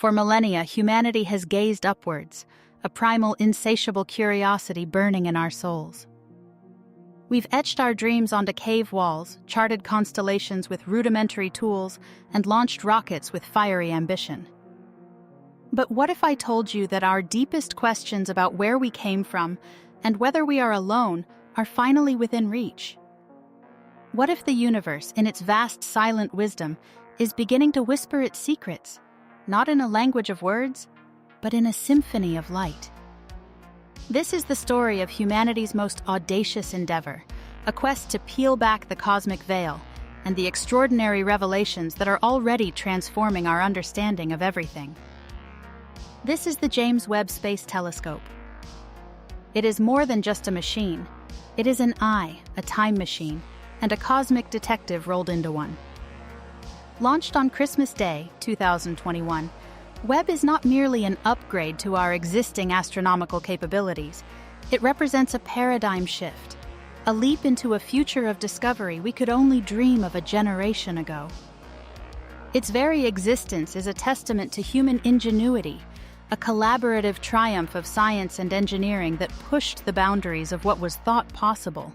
For millennia, humanity has gazed upwards, a primal, insatiable curiosity burning in our souls. We've etched our dreams onto cave walls, charted constellations with rudimentary tools, and launched rockets with fiery ambition. But what if I told you that our deepest questions about where we came from and whether we are alone are finally within reach? What if the universe, in its vast silent wisdom, is beginning to whisper its secrets, not in a language of words, but in a symphony of light? This is the story of humanity's most audacious endeavor, a quest to peel back the cosmic veil and the extraordinary revelations that are already transforming our understanding of everything. This is the James Webb Space Telescope. It is more than just a machine. It is an eye, a time machine, and a cosmic detective rolled into one. Launched on Christmas Day, 2021, Webb is not merely an upgrade to our existing astronomical capabilities. It represents a paradigm shift, a leap into a future of discovery we could only dream of a generation ago. Its very existence is a testament to human ingenuity, a collaborative triumph of science and engineering that pushed the boundaries of what was thought possible.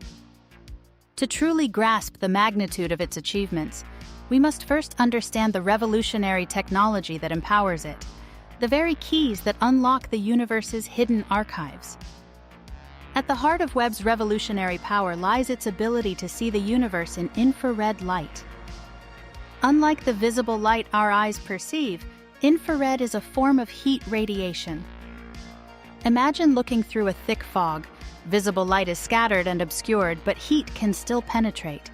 To truly grasp the magnitude of its achievements, we must first understand the revolutionary technology that empowers it, the very keys that unlock the universe's hidden archives. At the heart of Webb's revolutionary power lies its ability to see the universe in infrared light. Unlike the visible light our eyes perceive, infrared is a form of heat radiation. Imagine looking through a thick fog. Visible light is scattered and obscured, but heat can still penetrate.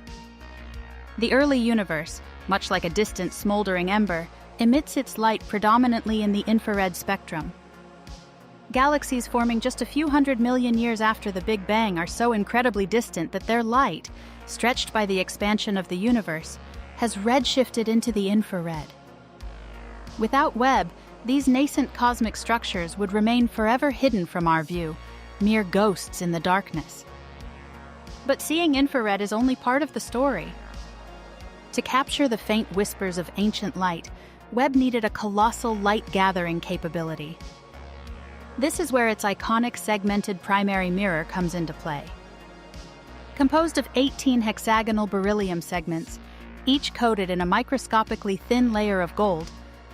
The early universe, much like a distant smoldering ember, emits its light predominantly in the infrared spectrum. Galaxies forming just a few 100 million years after the Big Bang are so incredibly distant that their light, stretched by the expansion of the universe, has redshifted into the infrared. Without Webb, these nascent cosmic structures would remain forever hidden from our view, mere ghosts in the darkness. But seeing infrared is only part of the story. To capture the faint whispers of ancient light, Webb needed a colossal light-gathering capability. This is where its iconic segmented primary mirror comes into play. Composed of 18 hexagonal beryllium segments, each coated in a microscopically thin layer of gold,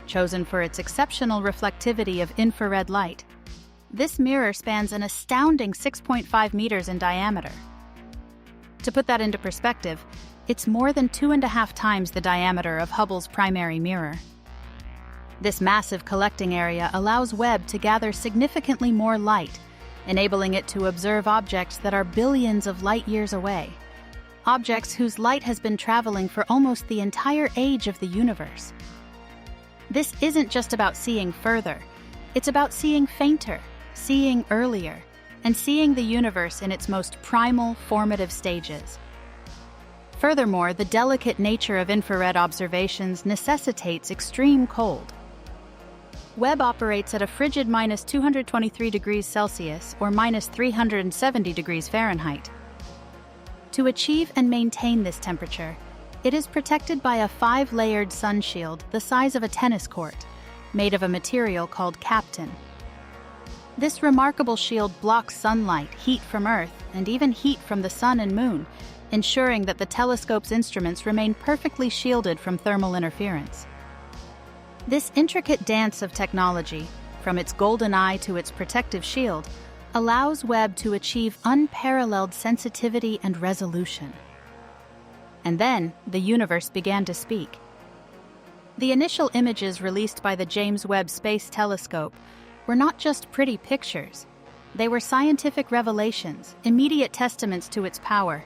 chosen for its exceptional reflectivity of infrared light, this mirror spans an astounding 6.5 meters in diameter. To put that into perspective, it's more than 2.5 times the diameter of Hubble's primary mirror. This massive collecting area allows Webb to gather significantly more light, enabling it to observe objects that are billions of light-years away, objects whose light has been traveling for almost the entire age of the universe. This isn't just about seeing further, it's about seeing fainter, seeing earlier, and seeing the universe in its most primal, formative stages. Furthermore, the delicate nature of infrared observations necessitates extreme cold. Webb operates at a frigid minus 223 degrees Celsius or minus 370 degrees Fahrenheit. To achieve and maintain this temperature, it is protected by a 5-layered sun shield the size of a tennis court, made of a material called captain. This remarkable shield blocks sunlight, heat from Earth, and even heat from the sun and moon, ensuring that the telescope's instruments remain perfectly shielded from thermal interference. This intricate dance of technology, from its golden eye to its protective shield, allows Webb to achieve unparalleled sensitivity and resolution. And then, the universe began to speak. The initial images released by the James Webb Space Telescope were not just pretty pictures. They were scientific revelations, immediate testaments to its power,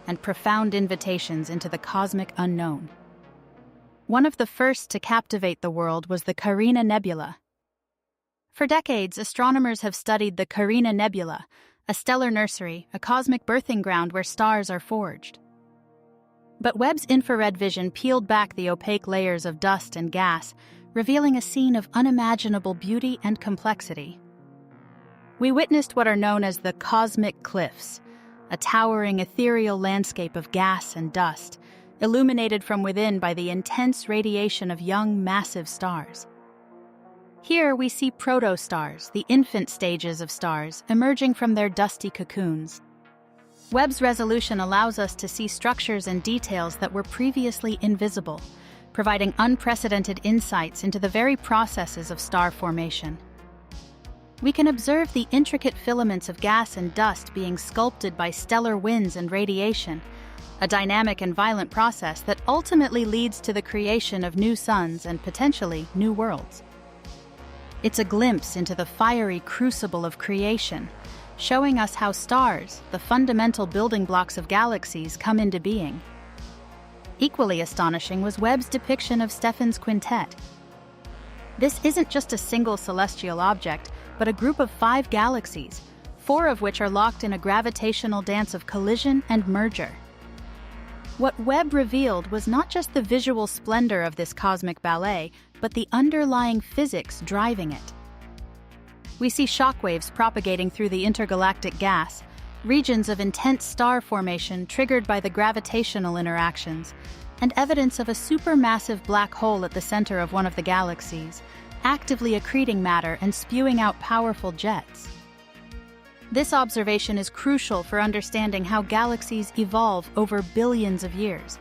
and profound invitations into the cosmic unknown. One of the first to captivate the world was the Carina Nebula. For decades, astronomers have studied the Carina Nebula, a stellar nursery, a cosmic birthing ground where stars are forged. But Webb's infrared vision peeled back the opaque layers of dust and gas, revealing a scene of unimaginable beauty and complexity. We witnessed what are known as the cosmic cliffs, a towering ethereal landscape of gas and dust, illuminated from within by the intense radiation of young, massive stars. Here we see protostars, the infant stages of stars, emerging from their dusty cocoons. Webb's resolution allows us to see structures and details that were previously invisible, providing unprecedented insights into the very processes of star formation. We can observe the intricate filaments of gas and dust being sculpted by stellar winds and radiation, a dynamic and violent process that ultimately leads to the creation of new suns and potentially new worlds. It's a glimpse into the fiery crucible of creation, showing us how stars, the fundamental building blocks of galaxies, come into being. Equally astonishing was Webb's depiction of Stephan's quintet. This isn't just a single celestial object, but a group of 5 galaxies, 4 of which are locked in a gravitational dance of collision and merger. What Webb revealed was not just the visual splendor of this cosmic ballet, but the underlying physics driving it. We see shockwaves propagating through the intergalactic gas, regions of intense star formation triggered by the gravitational interactions, and evidence of a supermassive black hole at the center of one of the galaxies, actively accreting matter and spewing out powerful jets. This observation is crucial for understanding how galaxies evolve over billions of years.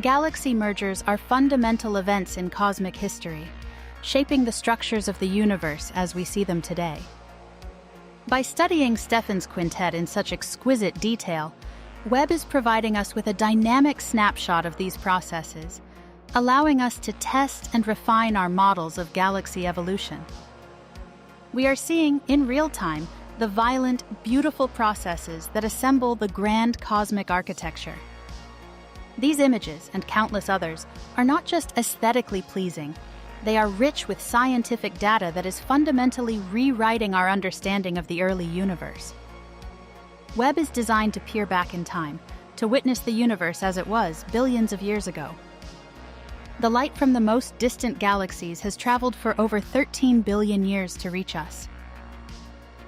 Galaxy mergers are fundamental events in cosmic history, shaping the structures of the universe as we see them today. By studying Stephan's quintet in such exquisite detail, Webb is providing us with a dynamic snapshot of these processes, allowing us to test and refine our models of galaxy evolution. We are seeing, in real time, the violent, beautiful processes that assemble the grand cosmic architecture. These images, and countless others, are not just aesthetically pleasing. They are rich with scientific data that is fundamentally rewriting our understanding of the early universe. Webb is designed to peer back in time, to witness the universe as it was billions of years ago. The light from the most distant galaxies has traveled for over 13 billion years to reach us.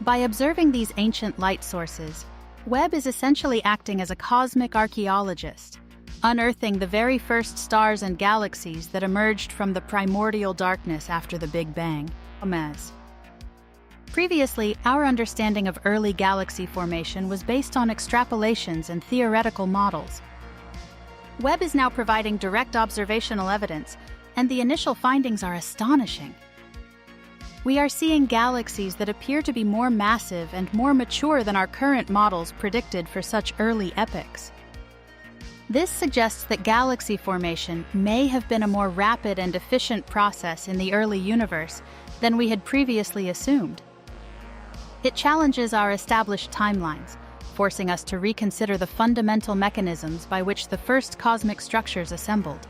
By observing these ancient light sources, Webb is essentially acting as a cosmic archaeologist, unearthing the very first stars and galaxies that emerged from the primordial darkness after the Big Bang. Previously, our understanding of early galaxy formation was based on extrapolations and theoretical models. Webb is now providing direct observational evidence, and the initial findings are astonishing. We are seeing galaxies that appear to be more massive and more mature than our current models predicted for such early epochs. This suggests that galaxy formation may have been a more rapid and efficient process in the early universe than we had previously assumed. It challenges our established timelines, forcing us to reconsider the fundamental mechanisms by which the first cosmic structures assembled.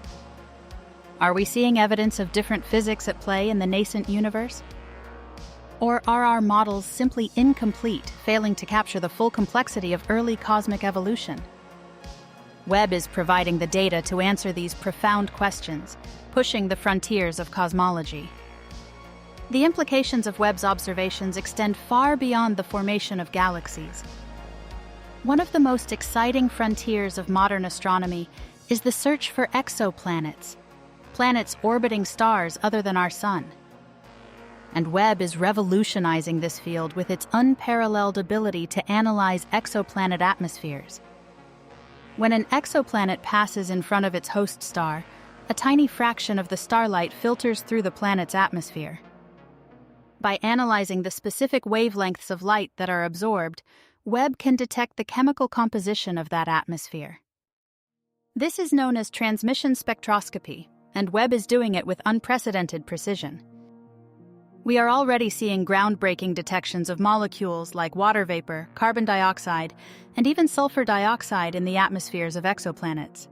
Are we seeing evidence of different physics at play in the nascent universe? Or are our models simply incomplete, failing to capture the full complexity of early cosmic evolution? Webb is providing the data to answer these profound questions, pushing the frontiers of cosmology. The implications of Webb's observations extend far beyond the formation of galaxies. One of the most exciting frontiers of modern astronomy is the search for exoplanets, planets orbiting stars other than our Sun. And Webb is revolutionizing this field with its unparalleled ability to analyze exoplanet atmospheres. When an exoplanet passes in front of its host star, a tiny fraction of the starlight filters through the planet's atmosphere. By analyzing the specific wavelengths of light that are absorbed, Webb can detect the chemical composition of that atmosphere. This is known as transmission spectroscopy, and Webb is doing it with unprecedented precision. We are already seeing groundbreaking detections of molecules like water vapor, carbon dioxide, and even sulfur dioxide in the atmospheres of exoplanets.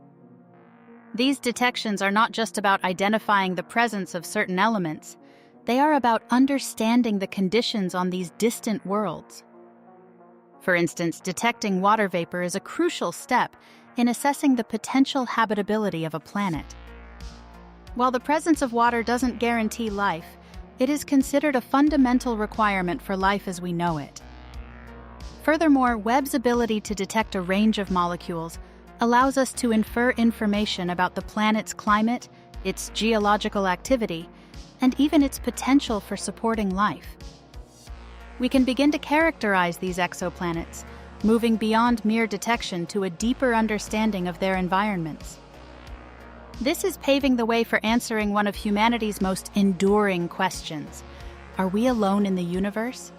These detections are not just about identifying the presence of certain elements, they are about understanding the conditions on these distant worlds. For instance, detecting water vapor is a crucial step in assessing the potential habitability of a planet. While the presence of water doesn't guarantee life, it is considered a fundamental requirement for life as we know it. Furthermore, Webb's ability to detect a range of molecules allows us to infer information about the planet's climate, its geological activity, and even its potential for supporting life. We can begin to characterize these exoplanets, moving beyond mere detection to a deeper understanding of their environments. This is paving the way for answering one of humanity's most enduring questions: are we alone in the universe?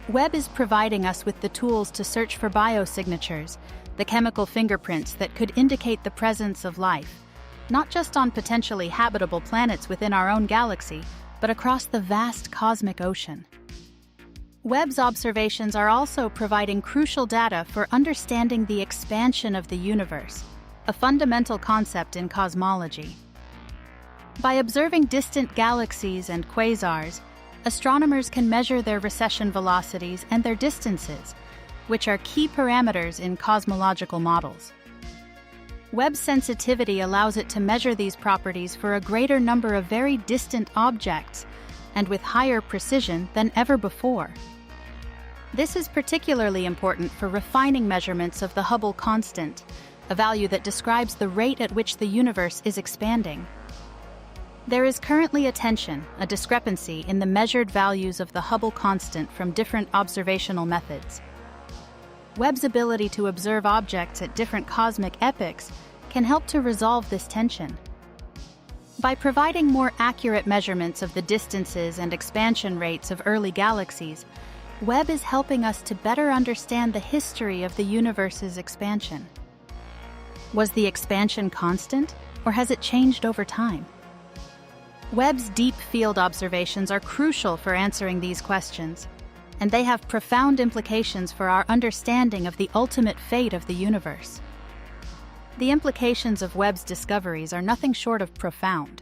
Webb is providing us with the tools to search for biosignatures, the chemical fingerprints that could indicate the presence of life, not just on potentially habitable planets within our own galaxy, but across the vast cosmic ocean. Webb's observations are also providing crucial data for understanding the expansion of the universe, a fundamental concept in cosmology. By observing distant galaxies and quasars, astronomers can measure their recession velocities and their distances, which are key parameters in cosmological models. Webb's sensitivity allows it to measure these properties for a greater number of very distant objects, and with higher precision than ever before. This is particularly important for refining measurements of the Hubble constant, a value that describes the rate at which the universe is expanding. There is currently a discrepancy in the measured values of the Hubble constant from different observational methods. Webb's ability to observe objects at different cosmic epochs can help to resolve this tension. By providing more accurate measurements of the distances and expansion rates of early galaxies, Webb is helping us to better understand the history of the universe's expansion. Was the expansion constant, or has it changed over time? Webb's deep field observations are crucial for answering these questions, and they have profound implications for our understanding of the ultimate fate of the universe. The implications of Webb's discoveries are nothing short of profound.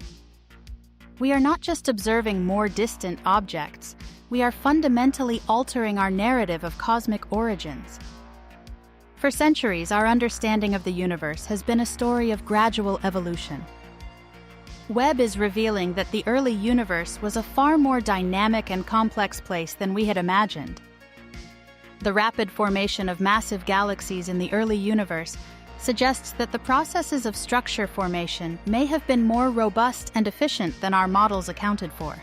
We are not just observing more distant objects, we are fundamentally altering our narrative of cosmic origins. For centuries, our understanding of the universe has been a story of gradual evolution. Webb is revealing that the early universe was a far more dynamic and complex place than we had imagined. The rapid formation of massive galaxies in the early universe suggests that the processes of structure formation may have been more robust and efficient than our models accounted for.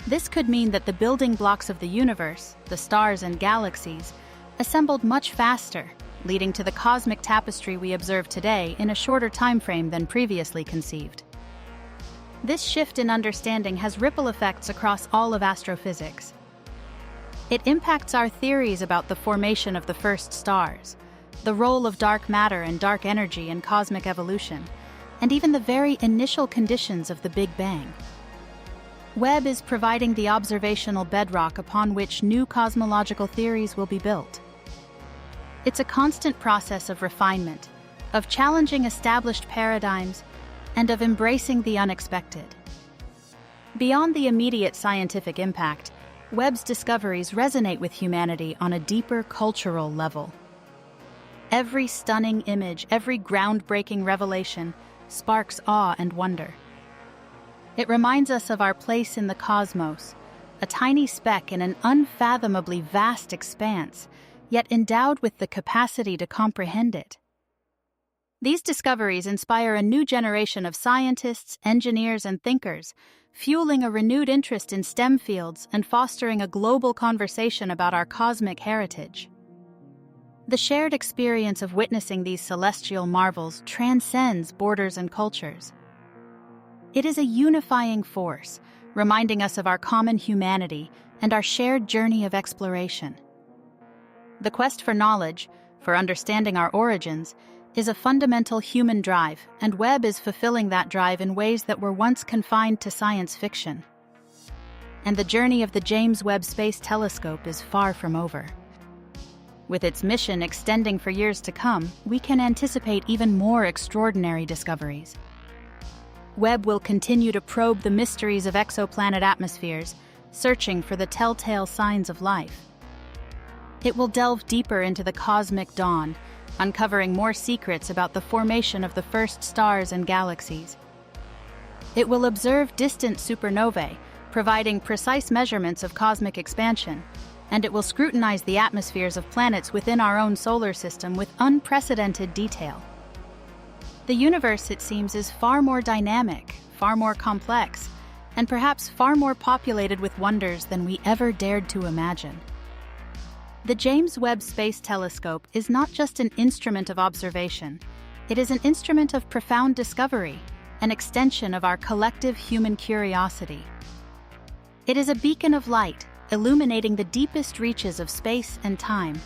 This could mean that the building blocks of the universe, the stars and galaxies, assembled much faster, leading to the cosmic tapestry we observe today in a shorter time frame than previously conceived. This shift in understanding has ripple effects across all of astrophysics. It impacts our theories about the formation of the first stars, the role of dark matter and dark energy in cosmic evolution, and even the very initial conditions of the Big Bang. Webb is providing the observational bedrock upon which new cosmological theories will be built. It's a constant process of refinement, of challenging established paradigms, and of embracing the unexpected. Beyond the immediate scientific impact, Webb's discoveries resonate with humanity on a deeper cultural level. Every stunning image, every groundbreaking revelation sparks awe and wonder. It reminds us of our place in the cosmos, a tiny speck in an unfathomably vast expanse, yet endowed with the capacity to comprehend it. These discoveries inspire a new generation of scientists, engineers, and thinkers, fueling a renewed interest in STEM fields and fostering a global conversation about our cosmic heritage. The shared experience of witnessing these celestial marvels transcends borders and cultures. It is a unifying force, reminding us of our common humanity and our shared journey of exploration. The quest for knowledge, for understanding our origins, is a fundamental human drive, and Webb is fulfilling that drive in ways that were once confined to science fiction. And the journey of the James Webb Space Telescope is far from over. With its mission extending for years to come, we can anticipate even more extraordinary discoveries. Webb will continue to probe the mysteries of exoplanet atmospheres, searching for the telltale signs of life. It will delve deeper into the cosmic dawn, uncovering more secrets about the formation of the first stars and galaxies. It will observe distant supernovae, providing precise measurements of cosmic expansion, and it will scrutinize the atmospheres of planets within our own solar system with unprecedented detail. The universe, it seems, is far more dynamic, far more complex, and perhaps far more populated with wonders than we ever dared to imagine. The James Webb Space Telescope is not just an instrument of observation, it is an instrument of profound discovery, an extension of our collective human curiosity. It is a beacon of light, illuminating the deepest reaches of space and time,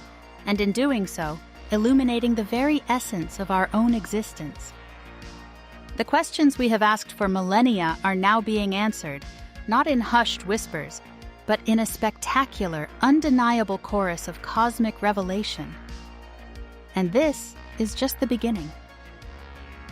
and in doing so, illuminating the very essence of our own existence. The questions we have asked for millennia are now being answered, not in hushed whispers, but in a spectacular, undeniable chorus of cosmic revelation. And this is just the beginning.